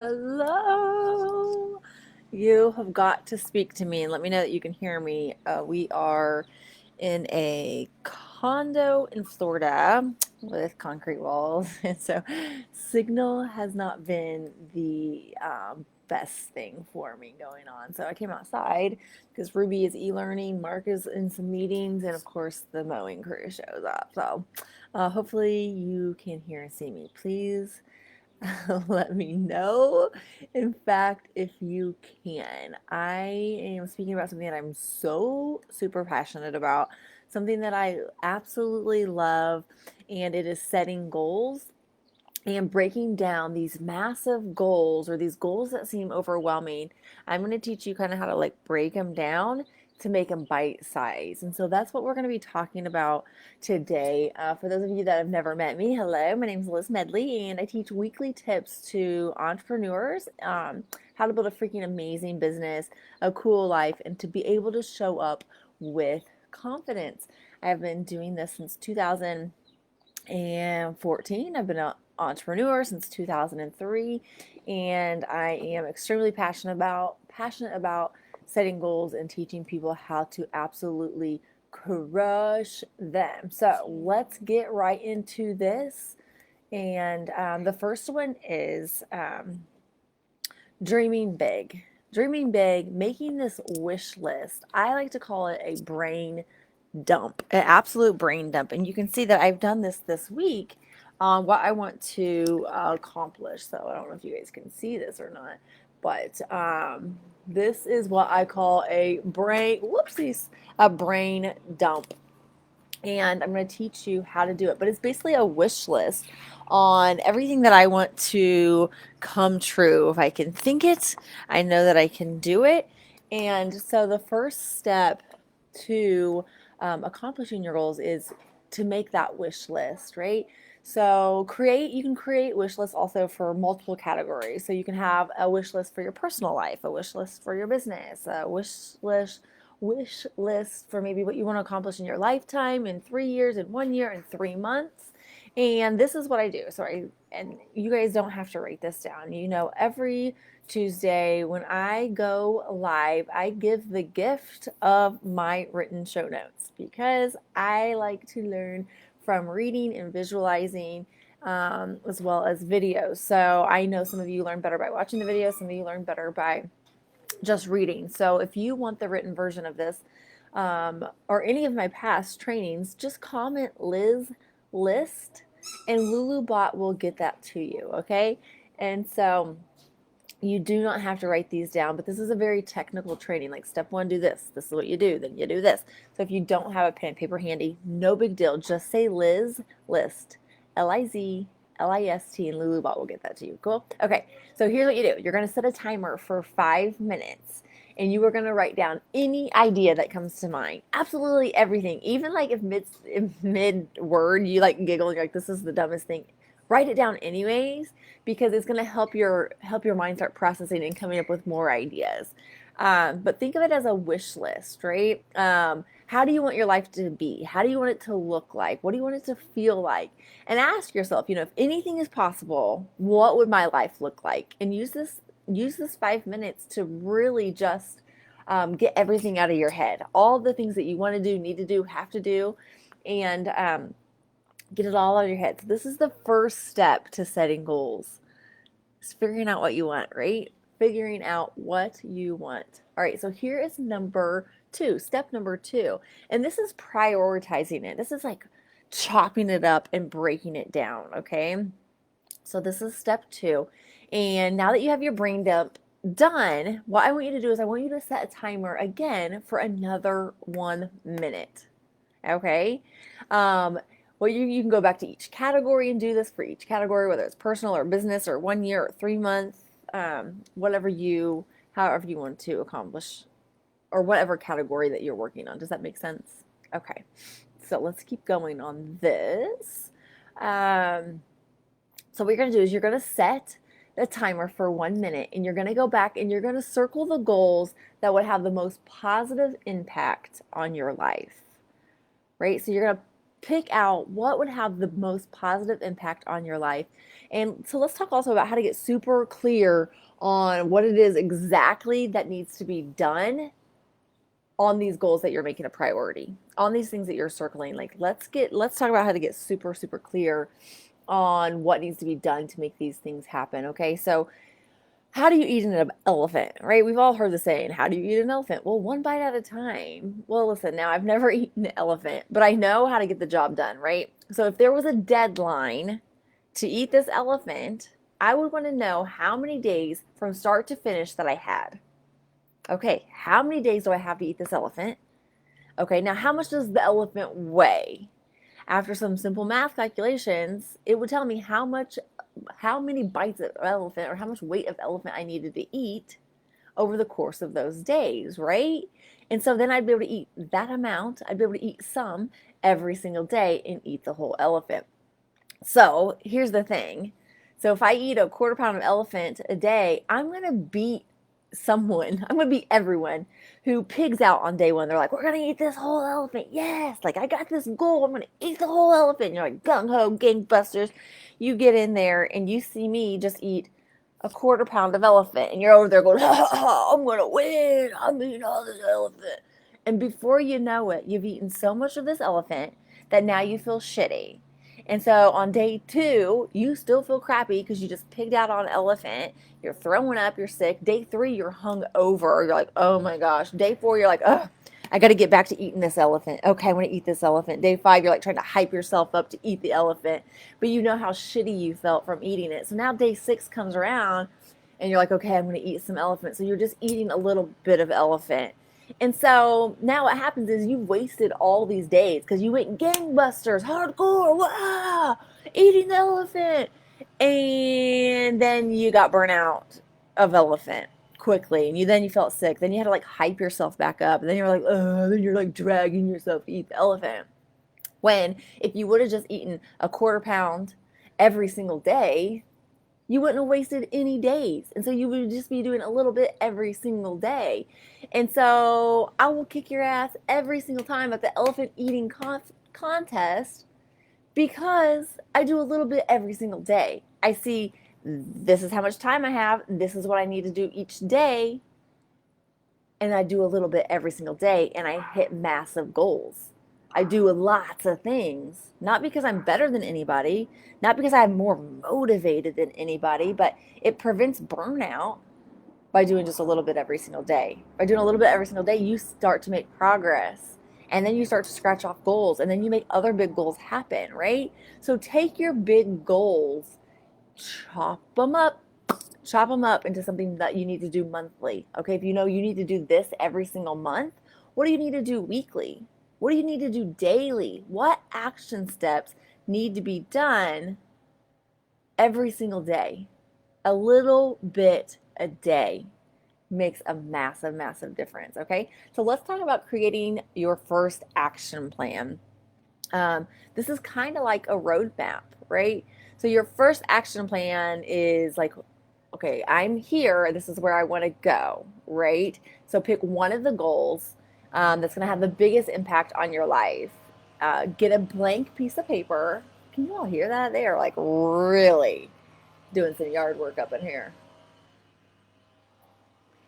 Hello. You have got to speak to me and let me know that you can hear me. We are in a condo in Florida with concrete walls, and so signal has not been the best thing for me going on. So I came outside because Ruby is e-learning, Mark is in some meetings, and of course the mowing crew shows up. So hopefully you can hear and see me. Please let me know. In fact, if you can, I am speaking about something that I'm so super passionate about, something that I absolutely love, and it is setting goals and breaking down these massive goals or these goals that seem overwhelming. I'm going to teach you kind of how to like break them down to make them bite size. And so that's what we're going to be talking about today. For those of you that have never met me, hello, my name is Liz Medley, and I teach weekly tips to entrepreneurs, how to build a freaking amazing business, a cool life, and to be able to show up with confidence. I've been doing this since 2014. I've been an entrepreneur since 2003, and I am extremely passionate about setting goals and teaching people how to absolutely crush them. So let's get right into this. And the first one is dreaming big. Dreaming big, making this wish list. I like to call it a brain dump, an absolute brain dump. And you can see that I've done this week on what I want to accomplish. So I don't know if you guys can see this or not, but this is what I call a brain dump. And I'm going to teach you how to do it. But it's basically a wish list on everything that I want to come true. If I can think it, I know that I can do it. And so the first step to accomplishing your goals is to make that wish list, right? So you can create wish lists also for multiple categories. So you can have a wish list for your personal life, a wish list for your business, a wish list for maybe what you want to accomplish in your lifetime, in 3 years, in 1 year, in 3 months. And this is what I do. And you guys don't have to write this down. Every Tuesday when I go live, I give the gift of my written show notes because I like to learn from reading and visualizing, as well as videos. So I know some of you learn better by watching the videos, some of you learn better by just reading. So if you want the written version of this, or any of my past trainings, just comment Liz List and Lulubot will get that to you, okay? And so you do not have to write these down, but this is a very technical training. Like step one, do this. This is what you do. Then you do this. So if you don't have a pen and paper handy, no big deal. Just say Liz List, LIST, and Lulubot will get that to you. Cool? Okay, so here's what you do. You're going to set a timer for 5 minutes, and you are going to write down any idea that comes to mind. Absolutely everything. Even like if mid word you like giggle, you're like, this is the dumbest thing. Write it down anyways because it's going to help your mind start processing and coming up with more ideas. But think of it as a wish list, right? How do you want your life to be? How do you want it to look like? What do you want it to feel like? And ask yourself, if anything is possible, what would my life look like? And use this 5 minutes to really just get everything out of your head, all the things that you want to do, need to do, have to do, and get it all out of your head. So this is the first step to setting goals. It's figuring out what you want, right? Figuring out what you want. All right, so here is step number two. And this is prioritizing it. This is like chopping it up and breaking it down, okay? So this is step two. And now that you have your brain dump done, what I want you to do is I want you to set a timer again for another 1 minute. Okay? Well, you can go back to each category and do this for each category, whether it's personal or business or 1 year or 3 months, however you want to accomplish, or whatever category that you're working on. Does that make sense? Okay, so let's keep going on this. So what you're going to do is you're going to set the timer for 1 minute, and you're going to go back and you're going to circle the goals that would have the most positive impact on your life, right? So you're going to Pick out what would have the most positive impact on your life. And so let's talk also about how to get super clear on what it is exactly that needs to be done on these goals that you're making a priority, on these things that you're circling. Like let's talk about how to get super super clear on what needs to be done to make these things happen. Okay? So how do you eat an elephant, right? We've all heard the saying, how do you eat an elephant? Well, one bite at a time. Well, listen, now I've never eaten an elephant, but I know how to get the job done, right? So if there was a deadline to eat this elephant, I would want to know how many days from start to finish that I had. Okay, how many days do I have to eat this elephant? Okay, now how much does the elephant weigh? After some simple math calculations, it would tell me how many bites of elephant or how much weight of elephant I needed to eat over the course of those days, right? And so then I'd be able to eat that amount. I'd be able to eat some every single day and eat the whole elephant. So here's the thing. So if I eat a quarter pound of elephant a day, I'm going to beat someone, I'm going to beat everyone who pigs out on day one. They're like, we're going to eat this whole elephant. Yes. Like, I got this goal. I'm going to eat the whole elephant. And you're like, gung ho, gangbusters. You get in there and you see me just eat a quarter pound of elephant. And you're over there going, I'm going to win. I'm eating all this elephant. And before you know it, you've eaten so much of this elephant that now you feel shitty. And so on day 2, you still feel crappy because you just pigged out on an elephant. You're throwing up, you're sick. Day 3, you're hung over. You're like, oh my gosh. Day 4, you're like, oh, I got to get back to eating this elephant. Okay, I want to eat this elephant. Day 5, you're like trying to hype yourself up to eat the elephant. But you know how shitty you felt from eating it. So now day 6 comes around and you're like, okay, I'm going to eat some elephant. So you're just eating a little bit of elephant. And so now what happens is you've wasted all these days because you went gangbusters, hardcore, wow, eating the elephant. And then you got burnt out of elephant quickly. And then you felt sick. Then you had to like hype yourself back up. And then you're like, then you're like dragging yourself to eat the elephant. When if you would have just eaten a quarter pound every single day, you wouldn't have wasted any days. And so you would just be doing a little bit every single day. And so I will kick your ass every single time at the elephant eating contest because I do a little bit every single day. I see this is how much time I have. This is what I need to do each day. And I do a little bit every single day and I hit massive goals. I do lots of things, not because I'm better than anybody, not because I'm more motivated than anybody, but it prevents burnout by doing just a little bit every single day. By doing a little bit every single day, you start to make progress. And then you start to scratch off goals, and then you make other big goals happen, right? So take your big goals, chop them up into something that you need to do monthly. Okay, if you know you need to do this every single month, what do you need to do weekly? What do you need to do daily? What action steps need to be done every single day? A little bit a day makes a massive, massive difference, okay? So let's talk about creating your first action plan. This is kind of like a roadmap, right? So your first action plan is like, okay, I'm here. This is where I want to go, right? So pick one of the goals that's going to have the biggest impact on your life. Get a blank piece of paper. Can you all hear that? They are like really doing some yard work up in here.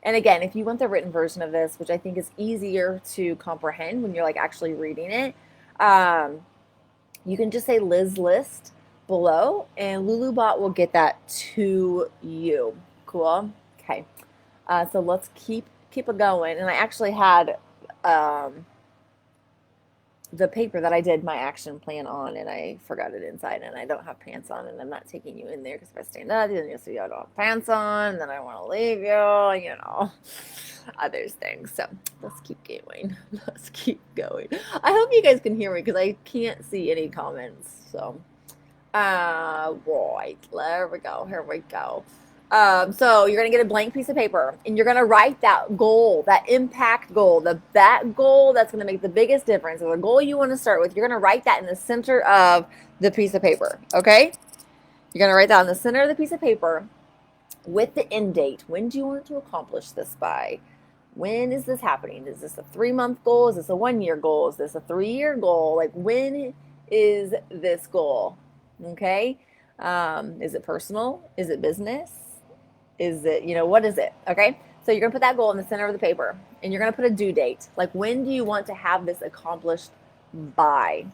And again, if you want the written version of this, which I think is easier to comprehend when you're like actually reading it, you can just say Liz List below and Lulubot will get that to you. Cool? Okay. So let's keep it going. And I actually had the paper that I did my action plan on, and I forgot it inside, and I don't have pants on, and I'm not taking you in there because if I stand up, then you'll see I don't have pants on, and then I want to leave you, others things. So let's keep going. Let's keep going. I hope you guys can hear me because I can't see any comments. So, right, there we go. Here we go. So you're going to get a blank piece of paper and you're going to write that goal, that impact goal, that goal that's going to make the biggest difference, or the goal you want to start with. You're going to write that in the center of the piece of paper. Okay. You're going to write that on the center of the piece of paper with the end date. When do you want to accomplish this by? When is this happening? Is this a 3-month goal? Is this a 1-year goal? Is this a 3-year goal? Like, when is this goal? Okay. Is it personal? Is it business? Is it, what is it? Okay. So you're going to put that goal in the center of the paper and you're going to put a due date. Like, when do you want to have this accomplished by?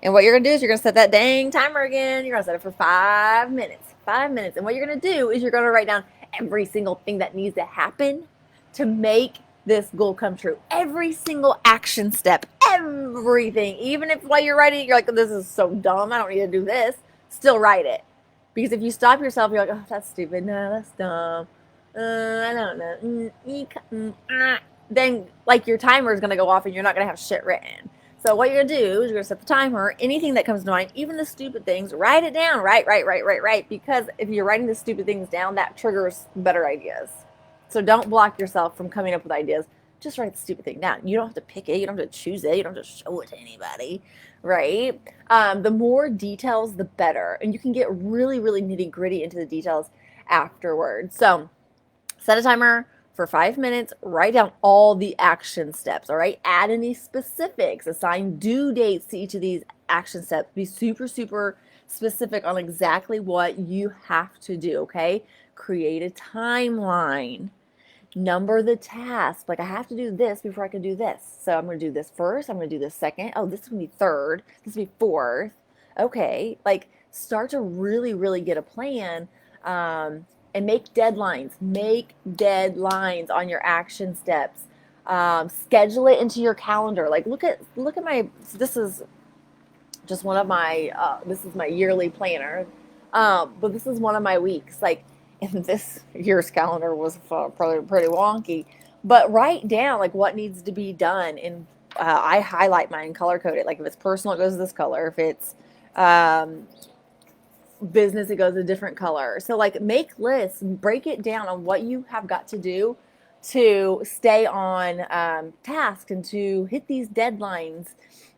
And what you're going to do is you're going to set that dang timer again. You're going to set it for 5 minutes. 5 minutes. And what you're going to do is you're going to write down every single thing that needs to happen to make this goal come true. Every single action step, everything. Even if while you're writing it, you're like, this is so dumb, I don't need to do this. Still write it. Because if you stop yourself, you're like, oh, that's stupid. No, that's dumb. I don't know. Then, like, your timer is going to go off and you're not going to have shit written. So what you're going to do is you're going to set the timer. Anything that comes to mind, even the stupid things, write it down. Write. Because if you're writing the stupid things down, that triggers better ideas. So don't block yourself from coming up with ideas. Just write the stupid thing down. You don't have to pick it. You don't have to choose it. You don't have to show it to anybody, right? The more details, the better. And you can get really, really nitty gritty into the details afterwards. So set a timer for 5 minutes. Write down all the action steps, all right? Add any specifics. Assign due dates to each of these action steps. Be super, super specific on exactly what you have to do, okay? Create a timeline. Number the tasks. Like, I have to do this before I can do this. So I'm going to do this first. I'm going to do this second. Oh, this is going to be third. This will be fourth. Okay. Like, start to really, really get a plan, and make deadlines. Make deadlines on your action steps. Schedule it into your calendar. Like, look at my, this is just one of my, this is my yearly planner. But this is one of my weeks. Like, and this year's calendar was probably pretty wonky, but write down like what needs to be done. And I highlight mine, color code it. Like, if it's personal, it goes this color. If it's business, it goes a different color. So, like, make lists, break it down on what you have got to do to stay on task and to hit these deadlines.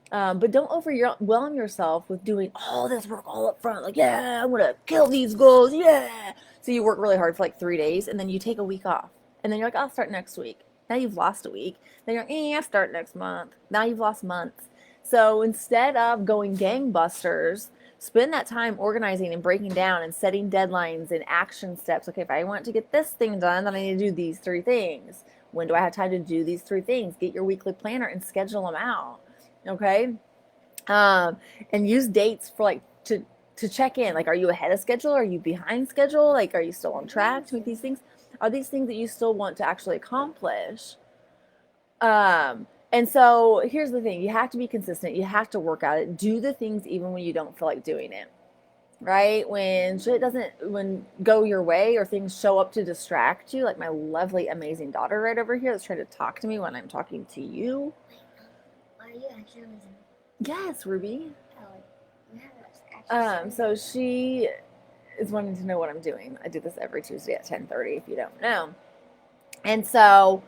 But don't overwhelm yourself with doing all this work all up front. Like, yeah, I'm going to kill these goals. Yeah. So you work really hard for like 3 days and then you take a week off. And then you're like, I'll start next week. Now you've lost a week. Then you're like, I'll start next month. Now you've lost months. So instead of going gangbusters, spend that time organizing and breaking down and setting deadlines and action steps. Okay, if I want to get this thing done, then I need to do these 3 things. When do I have time to do these 3 things? Get your weekly planner and schedule them out. Okay. And use dates for like to check in. Like, are you ahead of schedule? Are you behind schedule? Like, are you still on track to make these things? Are these things that you still want to actually accomplish? And so here's the thing. You have to be consistent. You have to work at it. Do the things even when you don't feel like doing it, right? When shit doesn't go your way or things show up to distract you, like my lovely, amazing daughter right over here that's trying to talk to me when I'm talking to you. Are you actually listening? Yes, Ruby. Oh, so she is wanting to know what I'm doing. I do this every Tuesday at 10:30 if you don't know. And so,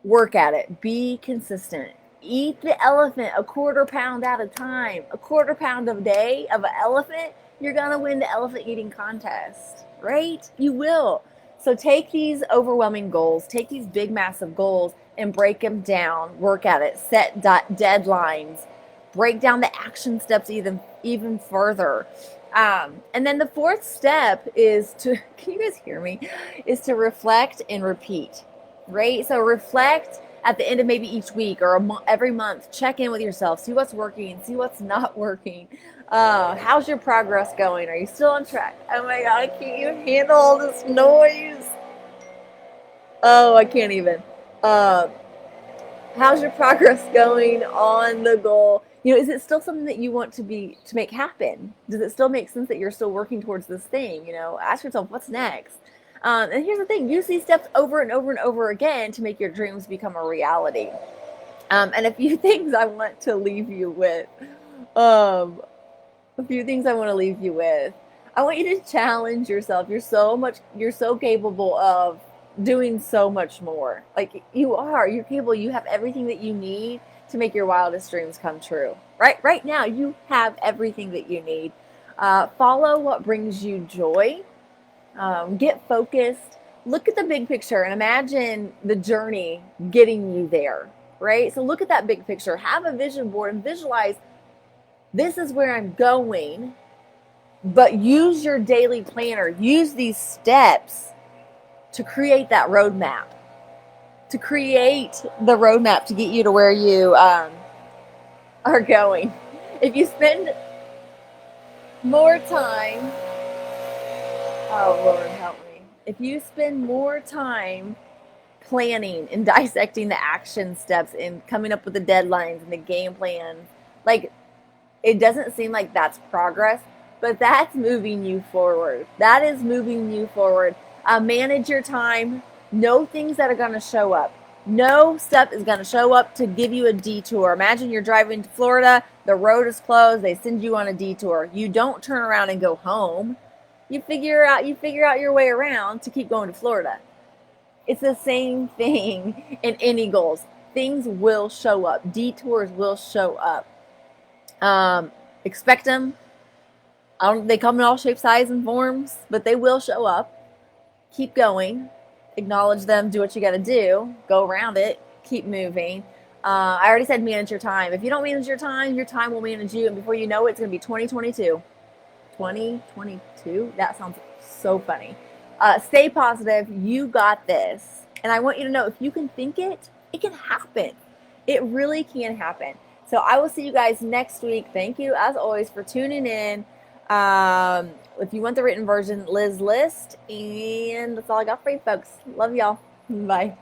work at it. Be consistent. Eat the elephant a quarter pound at a time. A quarter pound a day of an elephant, you're going to win the elephant eating contest, right? You will. So take these overwhelming goals, take these big, massive goals and break them down. Work at it. Set deadlines. Break down the action steps even further. And then the 4th step is to, can you guys hear me? Is to reflect and repeat, right? So reflect at the end of maybe each week or every month. Check in with yourself. See what's working. See what's not working. How's your progress going? Are you still on track? Oh my God, can't you handle all this noise? Oh, I can't even. How's your progress going on the goal? Is it still something that you want to make happen? Does it still make sense that you're still working towards this thing? Ask yourself, what's next? And here's the thing, use these steps over and over and over again to make your dreams become a reality. And a few things I want to leave you with. I want you to challenge yourself. You're so capable of doing so much more. Like, you're capable. You have everything that you need to make your wildest dreams come true. Right now, you have everything that you need. Follow what brings you joy. Get focused. Look at the big picture and imagine the journey getting you there, right? So look at that big picture. Have a vision board and visualize this is where I'm going, but use your daily planner. Use these steps to create that roadmap, to create the roadmap to get you to where you are going. If you spend more time, oh Lord, help me. If you spend more time planning and dissecting the action steps and coming up with the deadlines and the game plan, like it doesn't seem like that's progress, but that's moving you forward. That is moving you forward. Manage your time. Know things that are going to show up. No stuff is going to show up to give you a detour. Imagine you're driving to Florida, the road is closed, they send you on a detour. You don't turn around and go home. You figure out your way around to keep going to Florida. It's the same thing in any goals. Things will show up. Detours will show up. Expect them. They come in all shapes, sizes, and forms, but they will show up. Keep going. Acknowledge them. Do what you got to do. Go around it. Keep moving. I already said manage your time. If you don't manage your time will manage you. And before you know it, it's going to be 2022. 2022? That sounds so funny. Stay positive. You got this. And I want you to know if you can think it, it can happen. It really can happen. So I will see you guys next week. Thank you, as always, for tuning in. If you want the written version, Liz List. And that's all I got for you, folks. Love y'all. Bye.